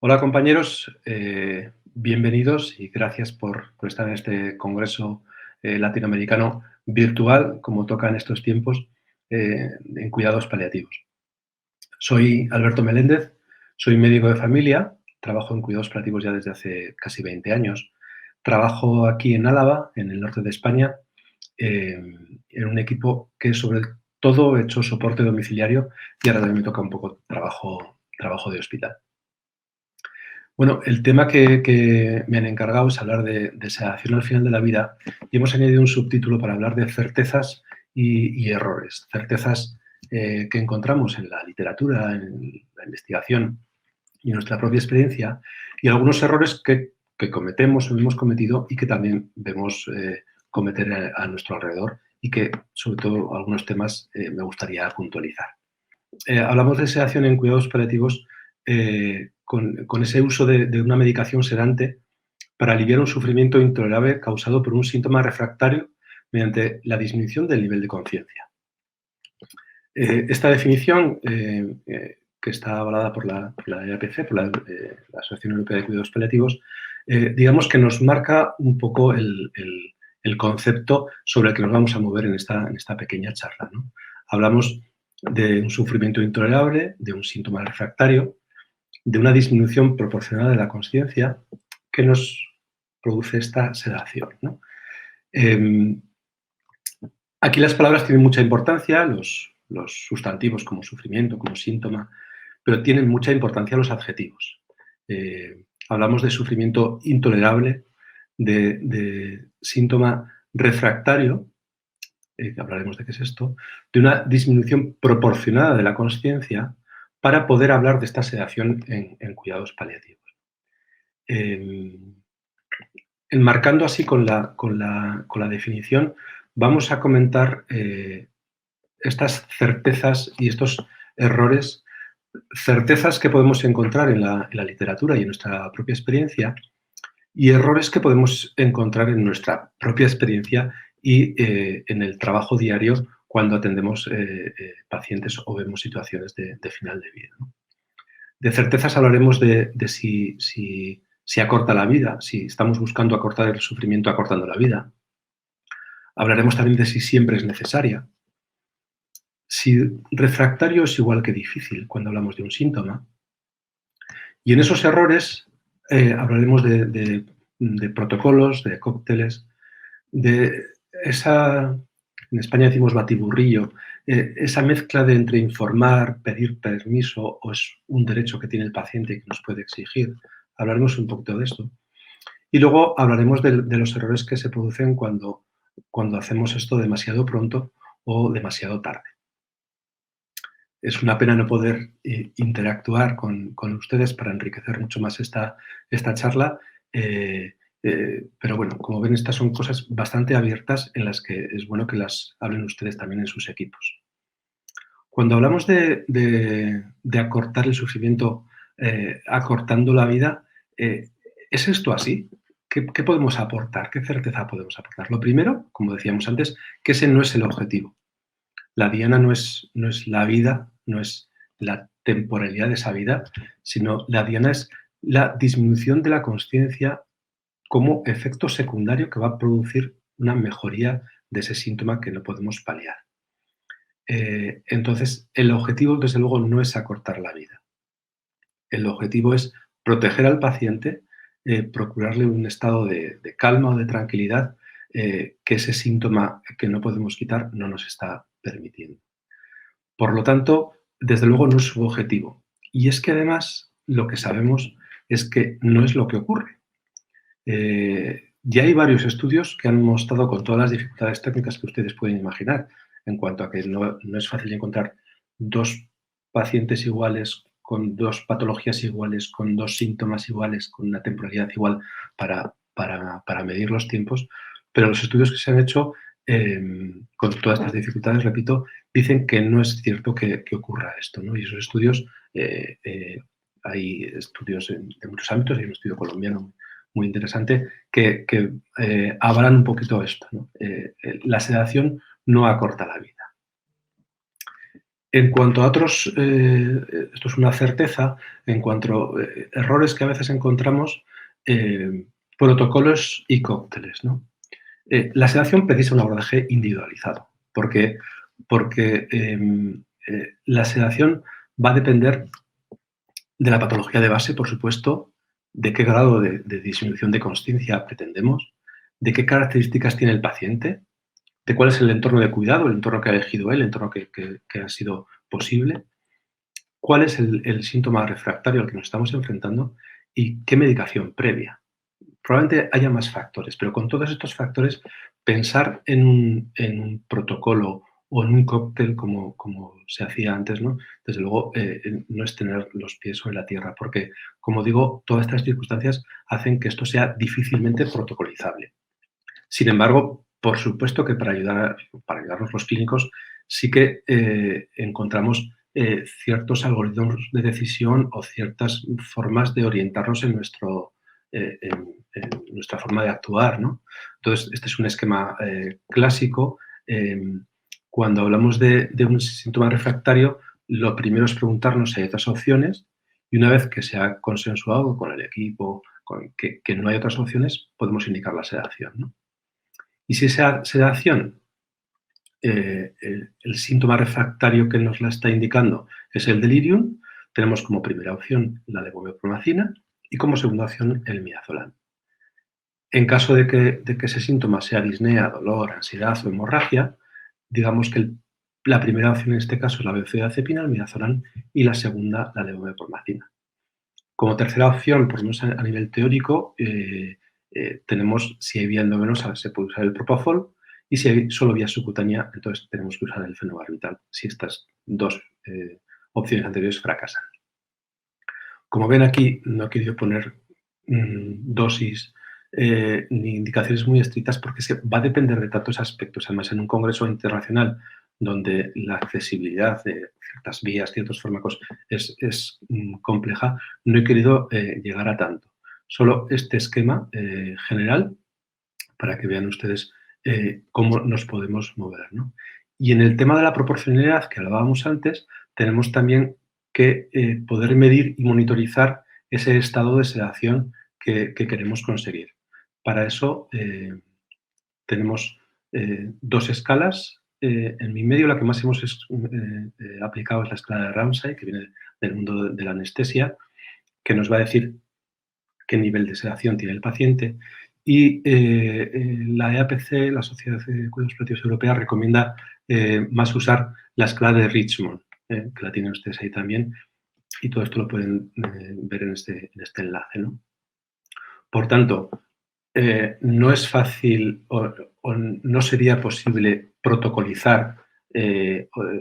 Hola compañeros, bienvenidos y gracias por estar en este congreso latinoamericano virtual, como toca en estos tiempos, en cuidados paliativos. Soy Alberto Meléndez, soy médico de familia, trabajo en cuidados paliativos ya desde hace casi 20 años. Trabajo aquí en Álava, en el norte de España, en un equipo que sobre todo he hecho soporte domiciliario y ahora también me toca un poco trabajo de hospital. Bueno, el tema que me han encargado es hablar de sedación al final de la vida y hemos añadido un subtítulo para hablar de certezas y errores. Certezas que encontramos en la literatura, en la investigación y en nuestra propia experiencia, y algunos errores que cometemos o hemos cometido y que también vemos cometer a nuestro alrededor y que, sobre todo, algunos temas me gustaría puntualizar. Hablamos de sedación en cuidados paliativos con ese uso de una medicación sedante para aliviar un sufrimiento intolerable causado por un síntoma refractario mediante la disminución del nivel de conciencia. Esta definición, que está avalada por la EAPC, por la Asociación Europea de Cuidados Paliativos, digamos que nos marca un poco el concepto sobre el que nos vamos a mover en esta pequeña charla, ¿no? Hablamos de un sufrimiento intolerable, de un síntoma refractario, de una disminución proporcional de la consciencia que nos produce esta sedación, ¿no? Aquí las palabras tienen mucha importancia, los sustantivos como sufrimiento, como síntoma, pero tienen mucha importancia los adjetivos. Hablamos de sufrimiento intolerable, de síntoma refractario, hablaremos de qué es esto, de una disminución proporcionada de la consciencia para poder hablar de esta sedación en cuidados paliativos. Enmarcando así con la definición, vamos a comentar estas certezas y estos errores, certezas que podemos encontrar en la literatura y en nuestra propia experiencia, y errores que podemos encontrar en nuestra propia experiencia y en el trabajo diario cuando atendemos pacientes o vemos situaciones de final de vida, ¿no? De certezas hablaremos de si acorta la vida, si estamos buscando acortar el sufrimiento acortando la vida. Hablaremos también de si siempre es necesaria. Si refractario es igual que difícil cuando hablamos de un síntoma. Y en esos errores hablaremos de protocolos, de cócteles, de esa, en España decimos batiburrillo, esa mezcla de entre informar, pedir permiso o es un derecho que tiene el paciente y que nos puede exigir. Hablaremos un poquito de esto. Y luego hablaremos de los errores que se producen cuando hacemos esto demasiado pronto o demasiado tarde. Es una pena no poder interactuar con ustedes para enriquecer mucho más esta charla, pero bueno, como ven, estas son cosas bastante abiertas en las que es bueno que las hablen ustedes también en sus equipos. Cuando hablamos de acortar el sufrimiento acortando la vida, ¿es esto así? ¿Qué podemos aportar? ¿Qué certeza podemos aportar? Lo primero, como decíamos antes, que ese no es el objetivo. La diana no es la vida, no es la temporalidad de esa vida, sino la diana es la disminución de la consciencia como efecto secundario que va a producir una mejoría de ese síntoma que no podemos paliar. Entonces, el objetivo, desde luego, no es acortar la vida. El objetivo es proteger al paciente, procurarle un estado de calma o de tranquilidad que ese síntoma que no podemos quitar no nos está permitiendo. Por lo tanto, desde luego no es su objetivo. Y es que además lo que sabemos es que no es lo que ocurre. Ya hay varios estudios que han mostrado con todas las dificultades técnicas que ustedes pueden imaginar, en cuanto a que no es fácil encontrar dos pacientes iguales, con dos patologías iguales, con dos síntomas iguales, con una temporalidad igual para medir los tiempos, pero los estudios que se han hecho con todas estas dificultades, repito, dicen que no es cierto que ocurra esto, ¿no? Y esos estudios, hay estudios de muchos ámbitos, hay un estudio colombiano muy interesante que avalan un poquito esto, ¿no? La sedación no acorta la vida. En cuanto a otros, esto es una certeza, en cuanto a errores que a veces encontramos, protocolos y cócteles, ¿no? La sedación precisa un abordaje individualizado, porque la sedación va a depender de la patología de base, por supuesto, de qué grado de disminución de consciencia pretendemos, de qué características tiene el paciente, de cuál es el entorno de cuidado, el entorno que ha elegido él, el entorno que ha sido posible, cuál es el síntoma refractario al que nos estamos enfrentando y qué medicación previa. Probablemente haya más factores, pero con todos estos factores, pensar en un protocolo o en un cóctel como se hacía antes, ¿no? Desde luego, no es tener los pies sobre la tierra, porque, como digo, todas estas circunstancias hacen que esto sea difícilmente protocolizable. Sin embargo, por supuesto que para ayudarnos los clínicos sí que encontramos ciertos algoritmos de decisión o ciertas formas de orientarnos en nuestra forma de actuar, ¿no? Entonces, este es un esquema clásico. Cuando hablamos de un síntoma refractario, lo primero es preguntarnos si hay otras opciones y una vez que se ha consensuado con el equipo que no hay otras opciones, podemos indicar la sedación, ¿no? Y si esa sedación, el síntoma refractario que nos la está indicando es el delirium, tenemos como primera opción la levomepromacina y como segunda opción el midazolam. En caso de que ese síntoma sea disnea, dolor, ansiedad o hemorragia, digamos que la primera opción en este caso es la benzodiazepina, el midazolam, y la segunda la levomepromacina. Como tercera opción, por lo menos a nivel teórico, tenemos, si hay vía endovenosa, se puede usar el propofol, y si hay solo vía subcutánea, entonces tenemos que usar el fenobarbital, si estas dos opciones anteriores fracasan. Como ven aquí, no he querido poner dosis ni indicaciones muy estrictas porque va a depender de tantos aspectos. Además, en un congreso internacional donde la accesibilidad de ciertas vías, ciertos fármacos es compleja, no he querido llegar a tanto. Solo este esquema general para que vean ustedes cómo nos podemos mover, ¿no? Y en el tema de la proporcionalidad que hablábamos antes, tenemos también que poder medir y monitorizar ese estado de sedación que queremos conseguir. Para eso tenemos dos escalas. En mi medio la que más hemos aplicado es la escala de Ramsay, que viene del mundo de la anestesia, que nos va a decir qué nivel de sedación tiene el paciente. Y la EAPC, la Sociedad de Cuidados Paliativos Europea, recomienda más usar la escala de Richmond, que la tienen ustedes ahí también, y todo esto lo pueden ver en este enlace, ¿no? Por tanto, no es fácil o no sería posible protocolizar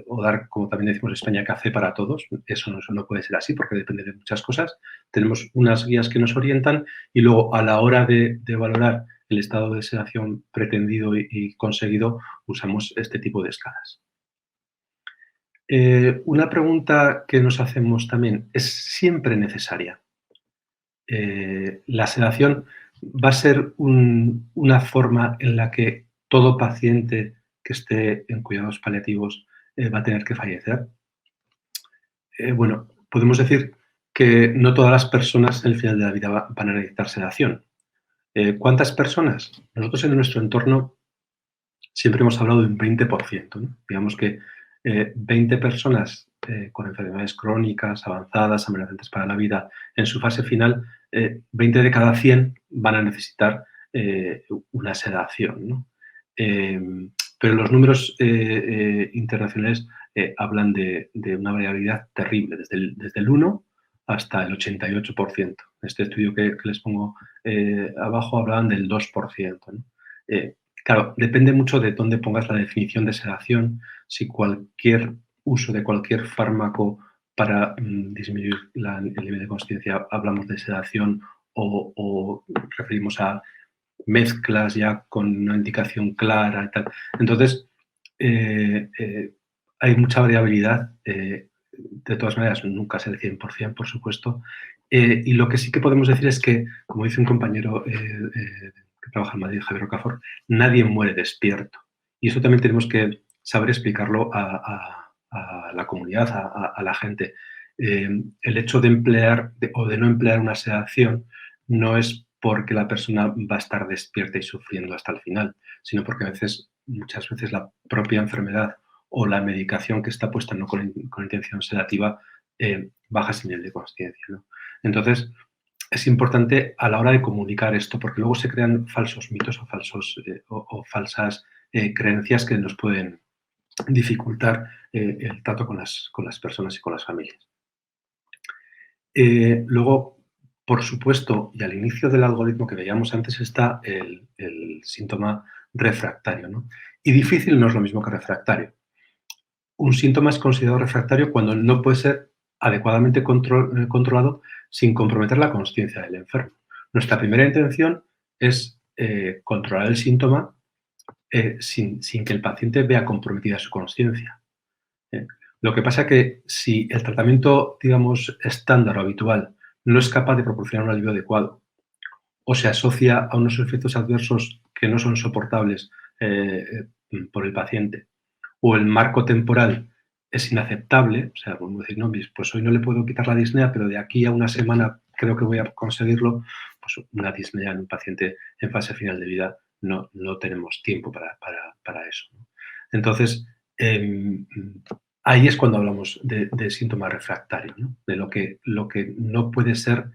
o dar, como también decimos en España, café para todos. Eso no puede ser así porque depende de muchas cosas. Tenemos unas guías que nos orientan y luego a la hora de valorar el estado de sedación pretendido y conseguido, usamos este tipo de escalas. Una pregunta que nos hacemos también, ¿es siempre necesaria? La sedación va a ser una forma en la que todo paciente que esté en cuidados paliativos va a tener que fallecer. Bueno, podemos decir que no todas las personas en el final de la vida van a necesitar sedación. ¿Cuántas personas? Nosotros en nuestro entorno siempre hemos hablado de un 20%, ¿no? Digamos que 20 personas con enfermedades crónicas, avanzadas, amenazantes para la vida, en su fase final, 20 de cada 100 van a necesitar una sedación, ¿no? Pero los números internacionales hablan de una variabilidad terrible, desde el 1 hasta el 88%. Este estudio que les pongo abajo hablaban del 2%, ¿no? Claro, depende mucho de dónde pongas la definición de sedación, si cualquier uso de cualquier fármaco para disminuir el nivel de consciencia hablamos de sedación o referimos a mezclas ya con una indicación clara y tal. Entonces, hay mucha variabilidad. De todas maneras, nunca es el 100%, por supuesto. Y lo que sí que podemos decir es que, como dice un compañero que trabaja en Madrid, Javier Okafor, nadie muere despierto. Y eso también tenemos que saber explicarlo a a la comunidad, a la gente. El hecho de emplear o de no emplear una sedación no es porque la persona va a estar despierta y sufriendo hasta el final, sino porque muchas veces la propia enfermedad o la medicación que está puesta no con intención sedativa baja ese nivel de consciencia, ¿no? Entonces, es importante a la hora de comunicar esto, porque luego se crean falsos mitos o falsas creencias que nos pueden dificultar el trato con las personas y con las familias. Luego, por supuesto, y al inicio del algoritmo que veíamos antes está el síntoma refractario, ¿no? Y difícil no es lo mismo que refractario. Un síntoma es considerado refractario cuando no puede ser adecuadamente controlado sin comprometer la consciencia del enfermo. Nuestra primera intención es controlar el síntoma sin que el paciente vea comprometida su consciencia. Lo que pasa es que si el tratamiento, digamos, estándar o habitual no es capaz de proporcionar un alivio adecuado o se asocia a unos efectos adversos que no son soportables por el paciente, o el marco temporal es inaceptable, o sea, podemos decir, no, pues hoy no le puedo quitar la disnea, pero de aquí a una semana creo que voy a conseguirlo, pues una disnea en un paciente en fase final de vida no tenemos tiempo para eso, ¿no? Entonces, ahí es cuando hablamos de síntoma refractario, ¿no? De lo que no puede ser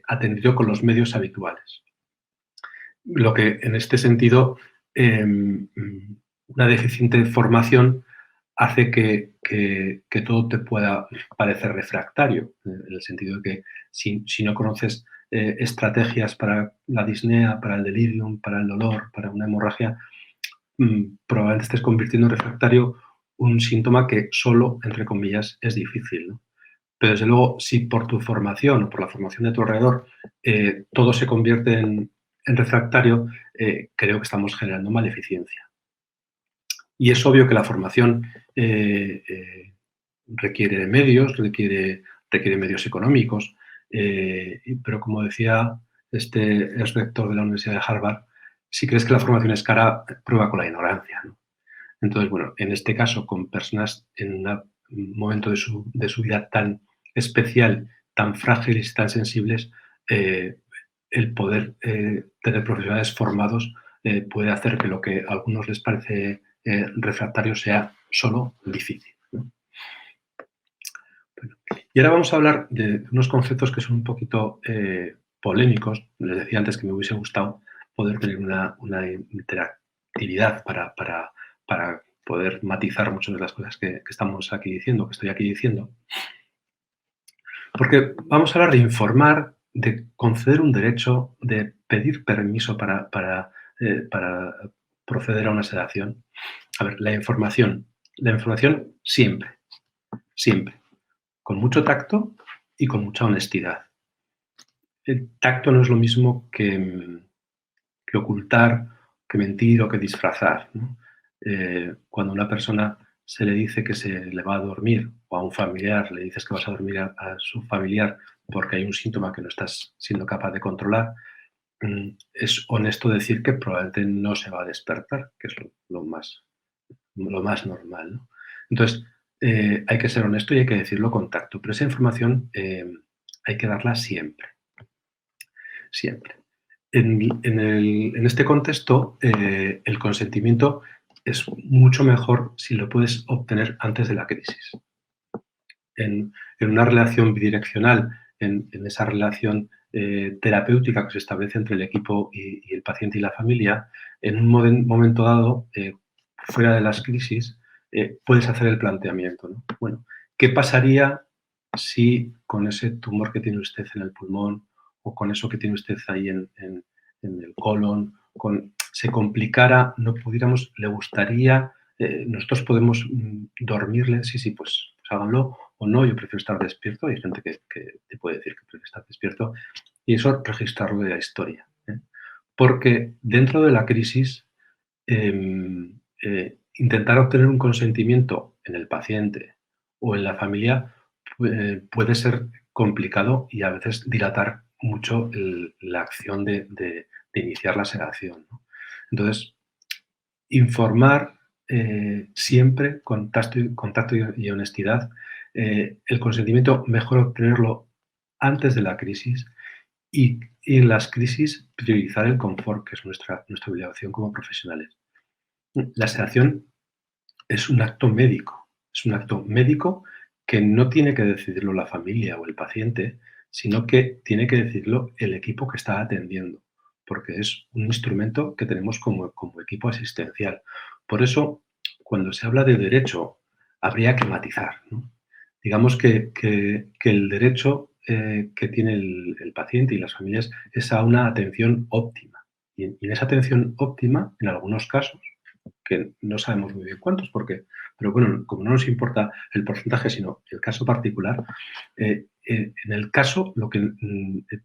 atendido con los medios habituales. Lo que en este sentido, una deficiente formación hace que todo te pueda parecer refractario, en el sentido de que si no conoces estrategias para la disnea, para el delirium, para el dolor, para una hemorragia, probablemente estés convirtiendo en refractario un síntoma que solo, entre comillas, es difícil, ¿no? Pero desde luego, si por tu formación o por la formación de tu alrededor todo se convierte en refractario, creo que estamos generando maleficencia. Y es obvio que la formación requiere de medios, requiere medios económicos, pero como decía este ex rector de la Universidad de Harvard, si crees que la formación es cara, prueba con la ignorancia, ¿no? Entonces, bueno, en este caso, con personas en un momento de su vida tan especial, tan frágiles y tan sensibles, el poder tener profesionales formados puede hacer que lo que a algunos les parece refractario sea solo difícil, ¿no? Bueno, y ahora vamos a hablar de unos conceptos que son un poquito polémicos. Les decía antes que me hubiese gustado poder tener una interactividad para poder matizar muchas de las cosas que estamos aquí diciendo, que estoy aquí diciendo. Porque vamos a hablar de informar, de conceder un derecho, de pedir permiso para proceder a una sedación. A ver, la información siempre, siempre, con mucho tacto y con mucha honestidad. El tacto no es lo mismo que ocultar, que mentir o que disfrazar, ¿no? Cuando a una persona se le dice que se le va a dormir, o a un familiar le dices que vas a dormir a su familiar porque hay un síntoma que no estás siendo capaz de controlar, es honesto decir que probablemente no se va a despertar, que es lo más normal, ¿no? Entonces, hay que ser honesto y hay que decirlo con tacto, pero esa información hay que darla siempre, siempre. En este contexto, el consentimiento es mucho mejor si lo puedes obtener antes de la crisis. En una relación bidireccional, en esa relación terapéutica que se establece entre el equipo y el paciente y la familia, en un momento dado, fuera de las crisis, puedes hacer el planteamiento, ¿no? Bueno, ¿qué pasaría si con ese tumor que tiene usted en el pulmón o con eso que tiene usted ahí en el colon, se complicara, no pudiéramos, le gustaría, nosotros podemos dormirle, sí, pues háganlo, o no, yo prefiero estar despierto, hay gente que te puede decir que prefiere estar despierto, y eso registrarlo de la historia, ¿eh? Porque dentro de la crisis, intentar obtener un consentimiento en el paciente o en la familia puede ser complicado y a veces dilatar mucho la acción de iniciar la sedación, ¿no? Entonces, informar siempre contacto y honestidad. El consentimiento mejor obtenerlo antes de la crisis y en las crisis priorizar el confort, que es nuestra obligación como profesionales. La sedación es un acto médico, que no tiene que decidirlo la familia o el paciente, sino que tiene que decidirlo el equipo que está atendiendo, porque es un instrumento que tenemos como equipo asistencial. Por eso, cuando se habla de derecho, habría que matizar, ¿no? Digamos que el derecho que tiene el paciente y las familias es a una atención óptima. Y en esa atención óptima, en algunos casos, que no sabemos muy bien cuántos, pero bueno, como no nos importa el porcentaje, sino el caso particular, en el caso lo que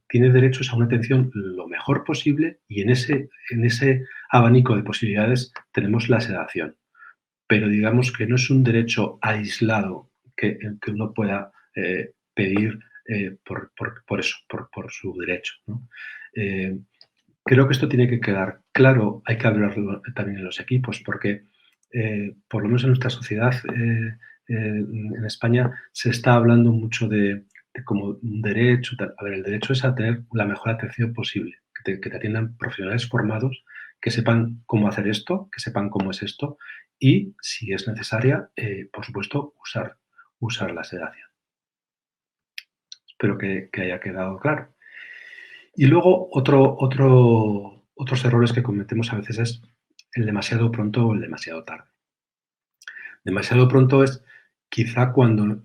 tiene derecho es a una atención lo mejor posible y en ese abanico de posibilidades tenemos la sedación. Pero digamos que no es un derecho aislado que uno pueda pedir por su derecho, ¿no? Eh, Creo que esto tiene que quedar claro, hay que hablarlo también en los equipos, porque por lo menos en nuestra sociedad, en España, se está hablando mucho de como un derecho. A ver, el derecho es a tener la mejor atención posible, que te atiendan profesionales formados, que sepan cómo hacer esto, que sepan cómo es esto y, si es necesaria, por supuesto, usar la sedación. Espero que haya quedado claro. Y luego otros errores que cometemos a veces es el demasiado pronto o el demasiado tarde. Demasiado pronto es quizá cuando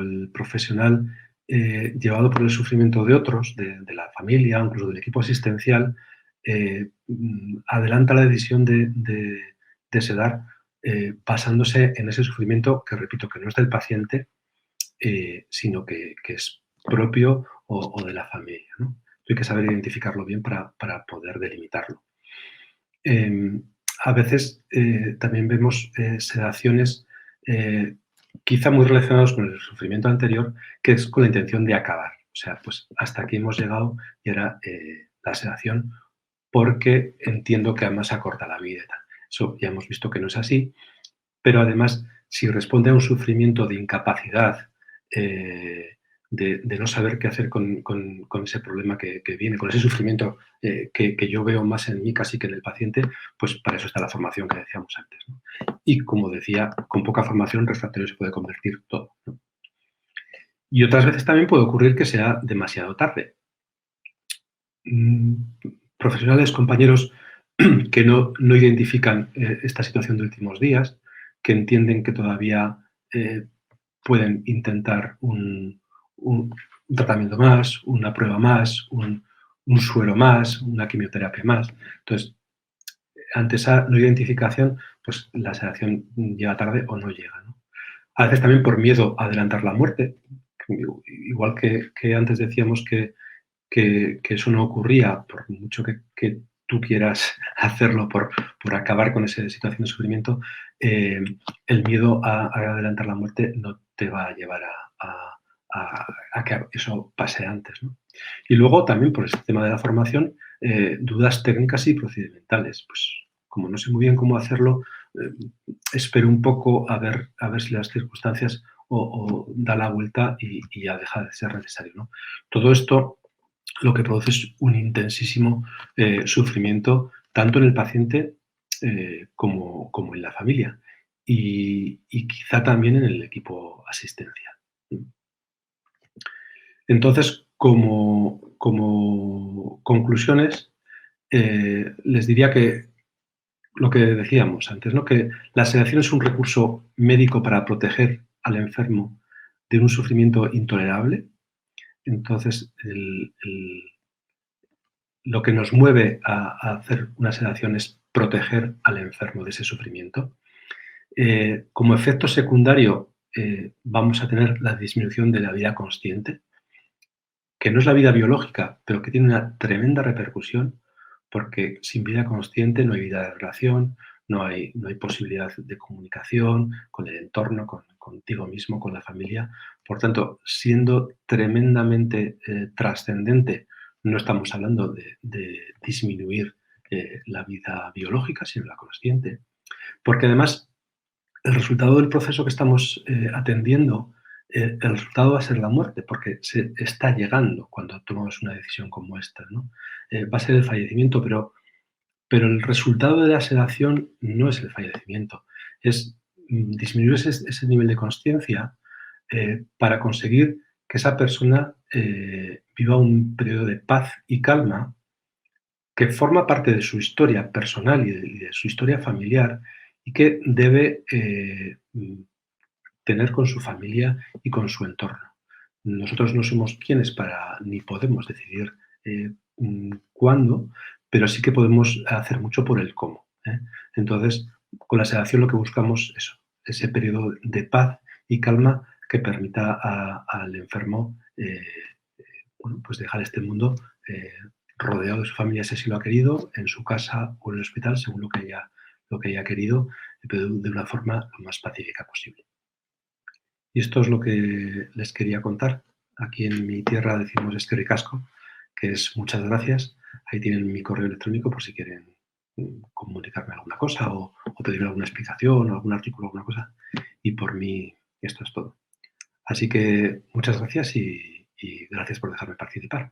el profesional, llevado por el sufrimiento de otros, de la familia, incluso del equipo asistencial, adelanta la decisión de sedar, basándose en ese sufrimiento que, repito, que no es del paciente, sino que es propio o de la familia, ¿no? Hay que saber identificarlo bien para poder delimitarlo. Eh, a veces también vemos sedaciones quizá muy relacionadas con el sufrimiento anterior, que es con la intención de acabar. O sea, pues hasta aquí hemos llegado y era la sedación porque entiendo que además acorta la vida y tal. Eso ya hemos visto que no es así, pero además, si responde a un sufrimiento de incapacidad, de no saber qué hacer con ese problema que viene, con ese sufrimiento que yo veo más en mí casi que en el paciente, pues para eso está la formación que decíamos antes, ¿no? Y como decía, con poca formación refractario se puede convertir todo, ¿no? Y otras veces también puede ocurrir que sea demasiado tarde. Mm, Profesionales, compañeros que no identifican esta situación de últimos días, que entienden que todavía pueden intentar un tratamiento más, una prueba más, un suero más, una quimioterapia más. Entonces, ante esa no identificación, pues la sedación llega tarde o no llega, ¿no? A veces también por miedo a adelantar la muerte, igual que antes decíamos que eso no ocurría, por mucho que tú quieras hacerlo por acabar con esa situación de sufrimiento, el miedo a adelantar la muerte no te va a llevar a que eso pase antes, ¿no? Y luego también por ese tema de la formación, dudas técnicas y procedimentales. Pues como no sé muy bien cómo hacerlo, espero un poco a ver si las circunstancias o da la vuelta y ya deja de ser necesario, ¿no? Todo esto lo que produce es un intensísimo sufrimiento, tanto en el paciente como en la familia y quizá también en el equipo asistencial. Entonces, como conclusiones, les diría que lo que decíamos antes, ¿no? Que la sedación es un recurso médico para proteger al enfermo de un sufrimiento intolerable. Entonces, lo que nos mueve a hacer una sedación es proteger al enfermo de ese sufrimiento. Como efecto secundario, vamos a tener la disminución de la vida consciente, que no es la vida biológica, pero que tiene una tremenda repercusión, porque sin vida consciente no hay vida de relación, no hay posibilidad de comunicación con el entorno, contigo mismo, con la familia. Por tanto, siendo tremendamente trascendente, no estamos hablando de disminuir la vida biológica, sino la consciente. Porque además el resultado del proceso que estamos atendiendo, el resultado va a ser la muerte, porque se está llegando cuando tomamos una decisión como esta, ¿no? Va a ser el fallecimiento, pero el resultado de la sedación no es el fallecimiento, es disminuir ese nivel de consciencia para conseguir que esa persona viva un periodo de paz y calma que forma parte de su historia personal y de su historia familiar y que debe tener con su familia y con su entorno. Nosotros no somos quienes para ni podemos decidir cuándo, pero sí que podemos hacer mucho por el cómo. Entonces, con la sedación lo que buscamos es eso, ese periodo de paz y calma que permita al enfermo bueno, pues dejar este mundo eh, rodeado de su familia si así lo ha querido, en su casa o en el hospital, según lo que haya querido, pero de una forma lo más pacífica posible. Y esto es lo que les quería contar. Aquí en mi tierra decimos esquerricasco, que es muchas gracias. Ahí tienen mi correo electrónico por si quieren comunicarme alguna cosa o pedirme alguna explicación o algún artículo, alguna cosa. Y por mí esto es todo. Así que muchas gracias y gracias por dejarme participar.